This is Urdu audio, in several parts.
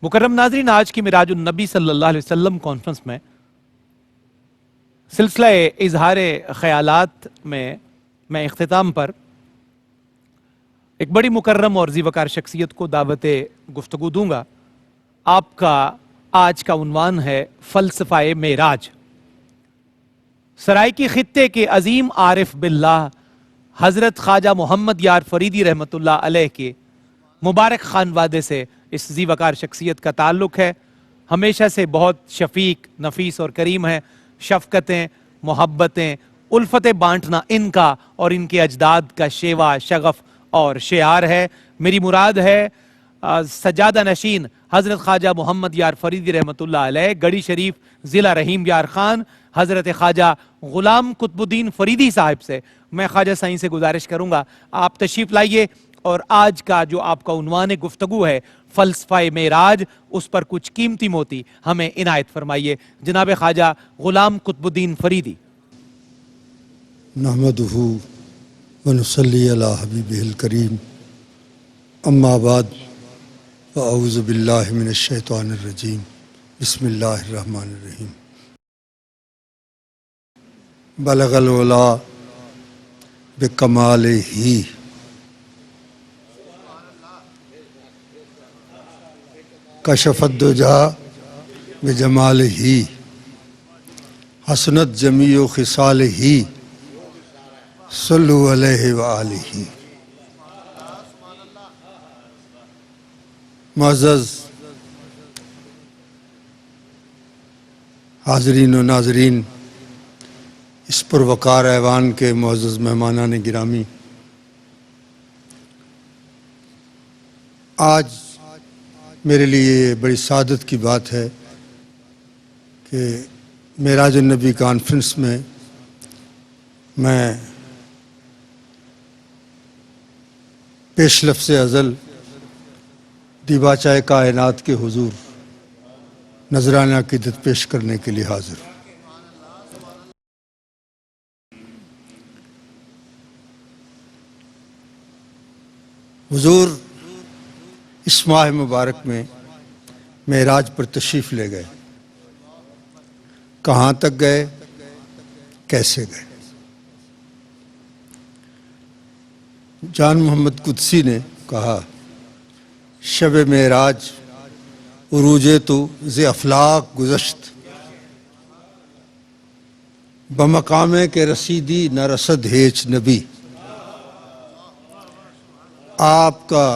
مکرم ناظرین، آج کی معراج النبی صلی اللہ علیہ وسلم کانفرنس میں سلسلہ اظہار خیالات میں اختتام پر ایک بڑی مکرم اور ذی وقار شخصیت کو دعوت گفتگو دوں گا۔ آپ کا آج کا عنوان ہے فلسفہ معراج۔ سرائکی خطے کے عظیم عارف باللہ حضرت خواجہ محمد یار فریدی رحمۃ اللہ علیہ کے مبارک خانوادے سے اس ذی وقار شخصیت کا تعلق ہے۔ ہمیشہ سے بہت شفیق، نفیس اور کریم ہے۔ شفقتیں، محبتیں، الفتیں بانٹنا ان کا اور ان کے اجداد کا شیوا، شغف اور شعار ہے۔ میری مراد ہے سجادہ نشین حضرت خواجہ محمد یار فریدی رحمۃ اللہ علیہ، گڑھی شریف، ضلع رحیم یار خان، حضرت خواجہ غلام قطب الدین فریدی صاحب سے میں خواجہ سائیں سے گزارش کروں گا آپ تشریف لائیے اور آج کا جو آپ کا عنوان گفتگو ہے فلسفہ معراج، اس پر کچھ قیمتی موتی ہمیں عنایت فرمائیے۔ جناب خواجہ غلام قطب الدین فریدی۔ نحمدہ ونصلی علی حبیبہ الکریم، اما بعد فاعوذ باللہ من الشیطان الرجیم، بسم اللہ الرحمن الرحیم۔ بلغ العلا بکمالہ کشف الدجا بجمالہ حسنت جمیع خصالہ صلو علیہ وآلہ۔ معزز حاضرین و ناظرین، اس پروقار ایوان کے معزز مہمانان گرامی، آج میرے لیے بڑی سعادت کی بات ہے کہ معراج النبی کانفرنس میں پیش لفظ ازل دیباچہ کائنات کے حضور نذرانہ عقیدت پیش کرنے کے لیے حاضر ہوں۔ حضور اس ماہ مبارک میں معراج پر تشریف لے گئے۔ کہاں تک گئے، کیسے گئے؟ جان محمد قدسی نے کہا، شب معراج عروج تو ز افلاق گذشت، بمقام کے رسیدی نہ رسد ہیچ نبی۔ آپ کا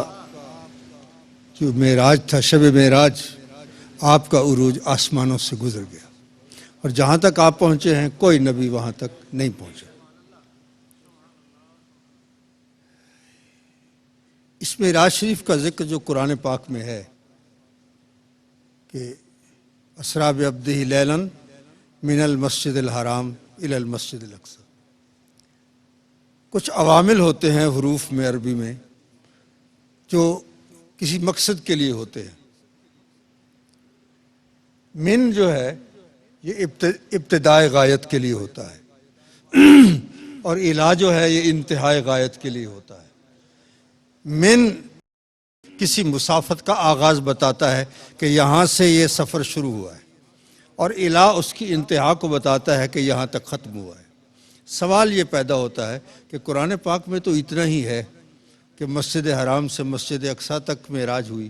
جو معراج تھا، شب معراج، آپ کا عروج آسمانوں سے گزر گیا، اور جہاں تک آپ پہنچے ہیں کوئی نبی وہاں تک نہیں پہنچا۔ اس معراج شریف کا ذکر جو قرآن پاک میں ہے کہ اسریٰ بعبدہ لیلا من المسجد الحرام الی المسجد الاقصی، کچھ عوامل ہوتے ہیں حروف میں، عربی میں، جو کسی مقصد کے لیے ہوتے ہیں۔ من جو ہے یہ ابتدائے غایت کے لیے ہوتا ہے، اور الا جو ہے یہ انتہائے غایت کے لیے ہوتا ہے۔ من کسی مسافت کا آغاز بتاتا ہے کہ یہاں سے یہ سفر شروع ہوا ہے، اور الا اس کی انتہا کو بتاتا ہے کہ یہاں تک ختم ہوا ہے۔ سوال یہ پیدا ہوتا ہے کہ قرآن پاک میں تو اتنا ہی ہے کہ مسجد حرام سے مسجد اقصیٰ تک معراج ہوئی،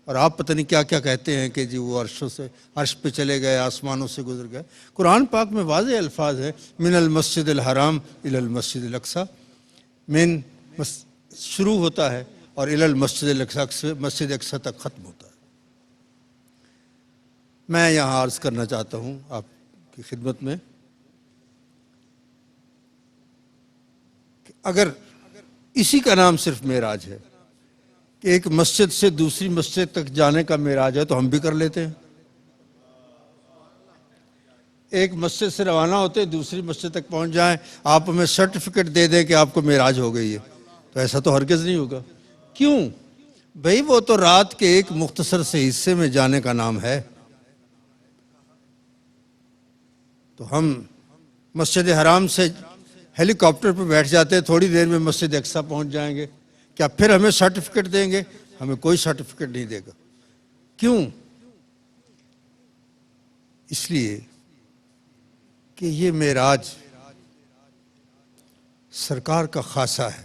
اور آپ پتہ نہیں کیا کیا کہتے ہیں کہ جی وہ عرش پہ چلے گئے، آسمانوں سے گزر گئے۔ قرآن پاک میں واضح الفاظ ہے، من المسجد الحرام الی المسجد الاقصیٰ، من شروع ہوتا ہے اور الی المسجد الاقصیٰ سے مسجد اقصیٰ تک ختم ہوتا ہے۔ میں یہاں عرض کرنا چاہتا ہوں آپ کی خدمت میں کہ اگر اسی کا نام صرف معراج ہے کہ ایک مسجد سے دوسری مسجد تک جانے کا معراج ہے، تو ہم بھی کر لیتے ہیں۔ ایک مسجد سے روانہ ہوتے دوسری مسجد تک پہنچ جائیں، آپ ہمیں سرٹیفکیٹ دے دیں کہ آپ کو معراج ہو گئی ہے، تو ایسا تو ہرگز نہیں ہوگا۔ کیوں؟ بھئی وہ تو رات کے ایک مختصر سے حصے میں جانے کا نام ہے۔ تو ہم مسجد حرام سے ہیلی کاپٹر پہ بیٹھ جاتے ہیں، تھوڑی دیر میں مسجد اقصیٰ پہنچ جائیں گے، کیا پھر ہمیں سرٹیفکیٹ دیں گے؟ ہمیں کوئی سرٹیفکیٹ نہیں دے گا، کیوں؟ اس لیے کہ یہ معراج سرکار کا خاصہ ہے،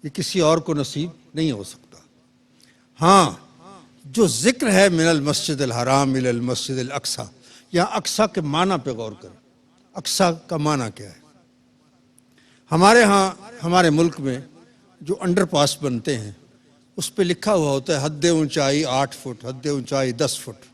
یہ کسی اور کو نصیب نہیں ہو سکتا۔ ہاں، جو ذکر ہے من المسجد الحرام الی المسجد الاقصی، یہاں اقصی کے معنی پہ غور کریں۔ اقصی کا معنی کیا ہے؟ ہمارے ہاں، ہمارے ملک میں جو انڈر پاس بنتے ہیں اس پہ لکھا ہوا ہوتا ہے حد اونچائی 8 فٹ، حد اونچائی 10 فٹ۔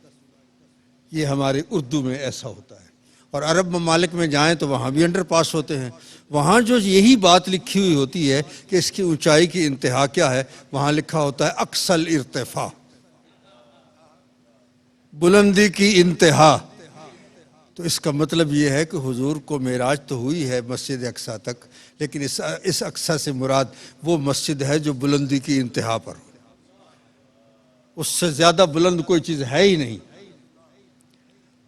یہ ہمارے اردو میں ایسا ہوتا ہے، اور عرب ممالک میں جائیں تو وہاں بھی انڈر پاس ہوتے ہیں، وہاں جو یہی بات لکھی ہوئی ہوتی ہے کہ اس کی اونچائی کی انتہا کیا ہے، وہاں لکھا ہوتا ہے اقصی الارتفاع، بلندی کی انتہا۔ تو اس کا مطلب یہ ہے کہ حضور کو معراج تو ہوئی ہے مسجد اقصی تک، لیکن اس اقصی سے مراد وہ مسجد ہے جو بلندی کی انتہا پر ہو، اس سے زیادہ بلند کوئی چیز ہے ہی نہیں۔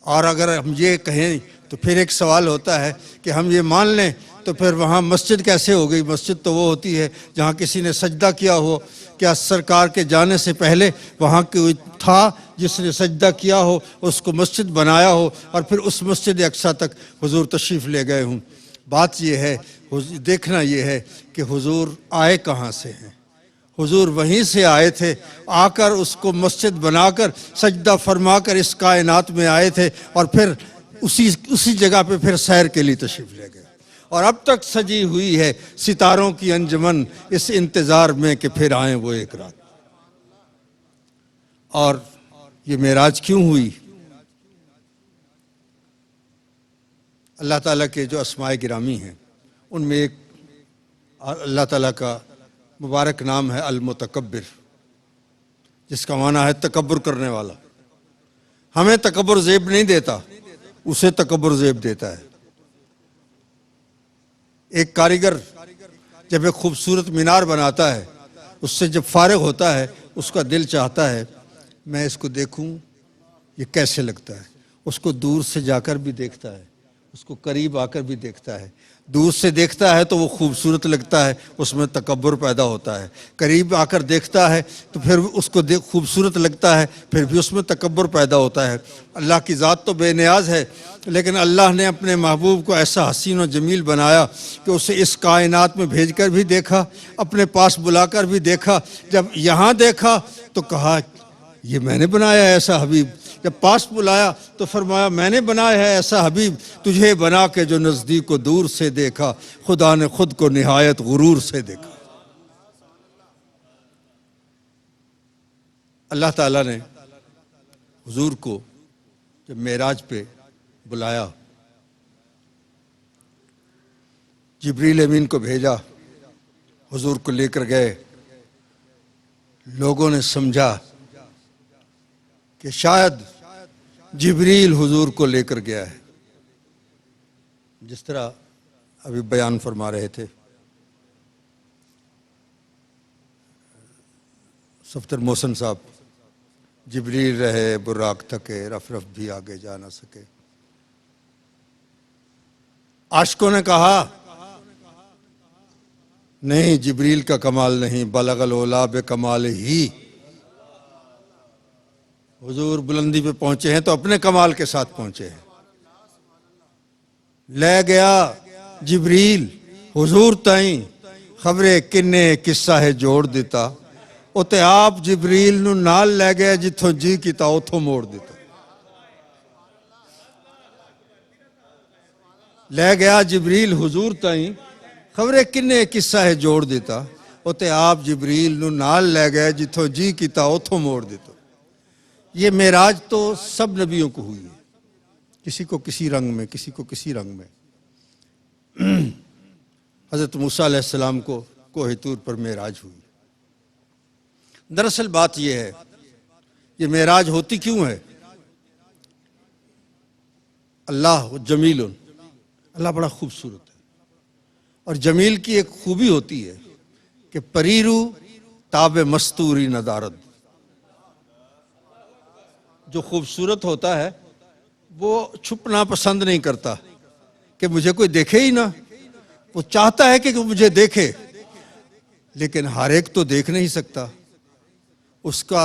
اور اگر ہم یہ کہیں تو پھر ایک سوال ہوتا ہے کہ ہم یہ مان لیں تو پھر وہاں مسجد کیسے ہو گئی؟ مسجد تو وہ ہوتی ہے جہاں کسی نے سجدہ کیا ہو۔ کیا سرکار کے جانے سے پہلے وہاں کوئی تھا جس نے سجدہ کیا ہو، اس کو مسجد بنایا ہو، اور پھر اس مسجد اقصی تک حضور تشریف لے گئے ہوں؟ بات یہ ہے، دیکھنا یہ ہے کہ حضور آئے کہاں سے ہیں۔ حضور وہیں سے آئے تھے، آ کر اس کو مسجد بنا کر سجدہ فرما کر اس کائنات میں آئے تھے، اور پھر اسی جگہ پہ پھر سیر کے لیے تشریف لے گئے، اور اب تک سجی ہوئی ہے ستاروں کی انجمن اس انتظار میں کہ پھر آئیں وہ ایک رات۔ اور یہ معراج کیوں ہوئی؟ اللہ تعالیٰ کے جو اسماء گرامی ہیں ان میں ایک اللہ تعالیٰ کا مبارک نام ہے المتکبر، جس کا معنی ہے تکبر کرنے والا۔ ہمیں تکبر زیب نہیں دیتا، اسے تکبر زیب دیتا ہے۔ ایک کاریگر جب ایک خوبصورت مینار بناتا ہے، اس سے جب فارغ ہوتا ہے اس کا دل چاہتا ہے میں اس کو دیکھوں یہ کیسے لگتا ہے، اس کو دور سے جا کر بھی دیکھتا ہے، اس کو قریب آ کر بھی دیکھتا ہے۔ دور سے دیکھتا ہے تو وہ خوبصورت لگتا ہے، اس میں تکبر پیدا ہوتا ہے۔ قریب آ کر دیکھتا ہے تو پھر اس کو خوبصورت لگتا ہے، پھر بھی اس میں تکبر پیدا ہوتا ہے۔ اللہ کی ذات تو بے نیاز ہے، لیکن اللہ نے اپنے محبوب کو ایسا حسین و جمیل بنایا کہ اسے اس کائنات میں بھیج کر بھی دیکھا، اپنے پاس بلا کر بھی دیکھا۔ جب یہاں دیکھا تو کہا یہ میں نے بنایا ہے ایسا حبیب۔ جب پاس بلایا تو فرمایا میں نے بنایا ہے ایسا حبیب، تجھے بنا کے جو نزدیک کو دور سے دیکھا، خدا نے خود کو نہایت غرور سے دیکھا۔ اللہ تعالیٰ نے حضور کو جب معراج پہ بلایا، جبریل امین کو بھیجا، حضور کو لے کر گئے۔ لوگوں نے سمجھا کہ شاید جبریل حضور کو لے کر گیا ہے، جس طرح ابھی بیان فرما رہے تھے صفتر محسن صاحب، جبریل رہے براق تھکے، رف رف بھی آگے جا نہ سکے۔ عاشقوں نے کہا نہیں، جبریل کا کمال نہیں، بلغ العلا بکمال ہی۔ حضور بلندی پہ پہنچے ہیں تو اپنے کمال کے ساتھ پہنچے ہیں۔ لے گیا جبریل حضور تائیں، خبرے کنے قصہ ہے جوڑ دیتا، اتے آپ جبریل نو نال لے گئے جتھوں جی کیتا اتھوں موڑ دیتا۔ لے گیا جبریل حضور تائیں، خبرے کنے قصہ ہے جوڑ دیتا، اتے آپ جبریل نو نال لے گئے جتھوں جی کیتا اتھوں موڑ دیتا۔ یہ معراج تو سب نبیوں کو ہوئی ہے، کسی کو کسی رنگ میں، کسی کو کسی رنگ میں۔ حضرت موسیٰ علیہ السلام کو کوہ طور پر معراج ہوئی۔ دراصل بات یہ ہے، یہ معراج ہوتی کیوں ہے؟ اللہ جمیل، اللہ بڑا خوبصورت ہے، اور جمیل کی ایک خوبی ہوتی ہے کہ پریرو تاب مستوری ندارد۔ جو خوبصورت ہوتا ہے وہ چھپنا پسند نہیں کرتا کہ مجھے کوئی دیکھے ہی نہ، وہ چاہتا ہے کہ مجھے دیکھے، لیکن ہر ایک تو دیکھ نہیں سکتا۔ اس کا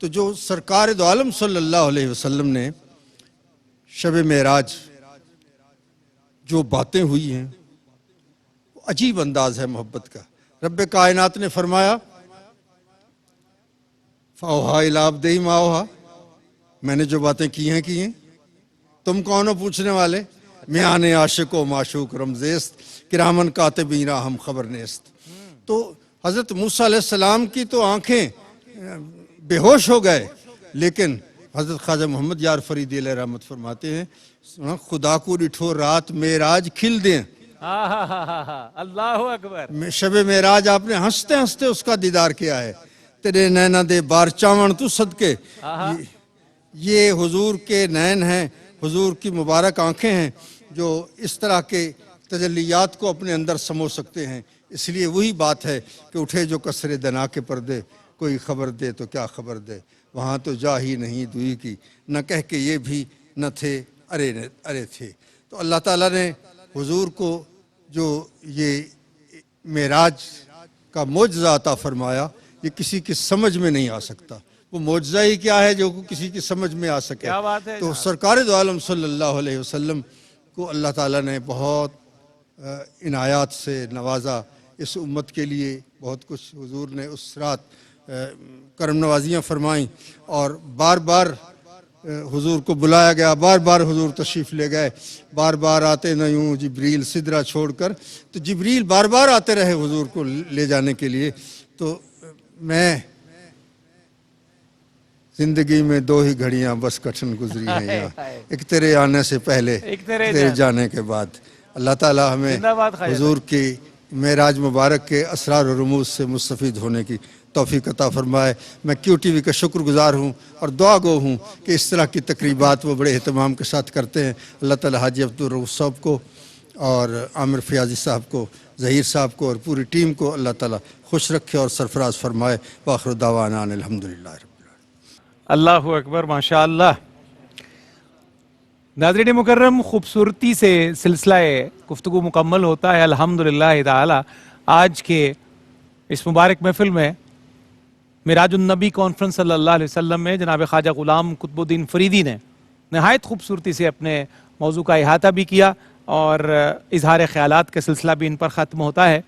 تو جو سرکار دو عالم صلی اللہ علیہ وسلم نے شب معراج جو باتیں ہوئی ہیں وہ عجیب انداز ہے محبت کا. رب کائنات نے فرمایا فَأَوْحَىٰ إِلَىٰ عَبْدِهِ مَا أَوْحَىٰ, میں نے جو باتیں کی ہیں, تم کون ہو پوچھنے والے؟ میان عاشق و معشوق رمزیست کرامن کاتبین ہم خبر نیست. تو حضرت موسیٰ علیہ السلام کی تو آنکھیں بے ہوش ہو گئے, لیکن حضرت خواجہ محمد یار فریدی علیہ رحمت فرماتے ہیں خدا کو ڈٹھو رات معراج کھل دیں. اللہ اکبر. شب معراج آپ نے ہنستے ہنستے اس کا دیدار کیا ہے. تیرے نینا دے بار چاون تو صدقے, یہ حضور کے نین ہیں, حضور کی مبارک آنکھیں ہیں جو اس طرح کے تجلیات کو اپنے اندر سمو سکتے ہیں. اس لیے وہی بات ہے کہ اٹھے جو کسرے دنا کے پردے, کوئی خبر دے تو کیا خبر دے, وہاں تو جا ہی نہیں دوئی کی, نہ کہہ کے یہ بھی نہ تھے ارے تھے. تو اللہ تعالیٰ نے حضور کو جو یہ معراج کا معجزہ عطا فرمایا, یہ کسی کی سمجھ میں نہیں آ سکتا. وہ معجزہ ہی کیا ہے جو کسی کی سمجھ میں آ سکے. کیا بات ہے. تو سرکار دو عالم صلی اللہ علیہ وسلم کو اللہ تعالیٰ نے بہت عنایات سے نوازا. اس امت کے لیے بہت کچھ حضور نے اس رات کرم نوازیاں فرمائیں, اور بار بار حضور کو بلایا گیا, بار بار حضور تشریف لے گئے, بار بار آتے نہ یوں جبریل سدرہ چھوڑ کر. تو جبریل بار بار آتے رہے حضور کو لے جانے کے لیے. تو میں زندگی میں دو ہی گھڑیاں بس کٹھن گزری ہیں یہاں, ایک تیرے آنے سے پہلے, ایک تیرے جانے کے بعد. اللہ تعالیٰ ہمیں حضور کی معراج مبارک کے اسرار و رموز سے مستفید ہونے کی توفیق عطا فرمائے. میں کیو ٹی وی کا شکر گزار ہوں اور دعا گو ہوں کہ اس طرح کی تقریبات وہ بڑے اہتمام کے ساتھ کرتے ہیں. اللہ تعالیٰ حاجی عبدالرؤوف صاحب کو اور عامر فیاضی صاحب کو, ظہیر صاحب کو اور پوری ٹیم کو اللہ تعالیٰ خوش رکھے اور سرفراز فرمائے. وآخر دعوانا ان الحمدللہ رب العالمین. اللہ اکبر, ماشاء اللہ. ناظرین مکرم, خوبصورتی سے سلسلہ گفتگو مکمل ہوتا ہے الحمدللہ تعالی. آج کے اس مبارک محفل میں معراج النبی کانفرنس صلی اللہ علیہ وسلم میں جناب خواجہ غلام قطب الدین فریدی نے نہایت خوبصورتی سے اپنے موضوع کا احاطہ بھی کیا, اور اظہار خیالات کا سلسلہ بھی ان پر ختم ہوتا ہے.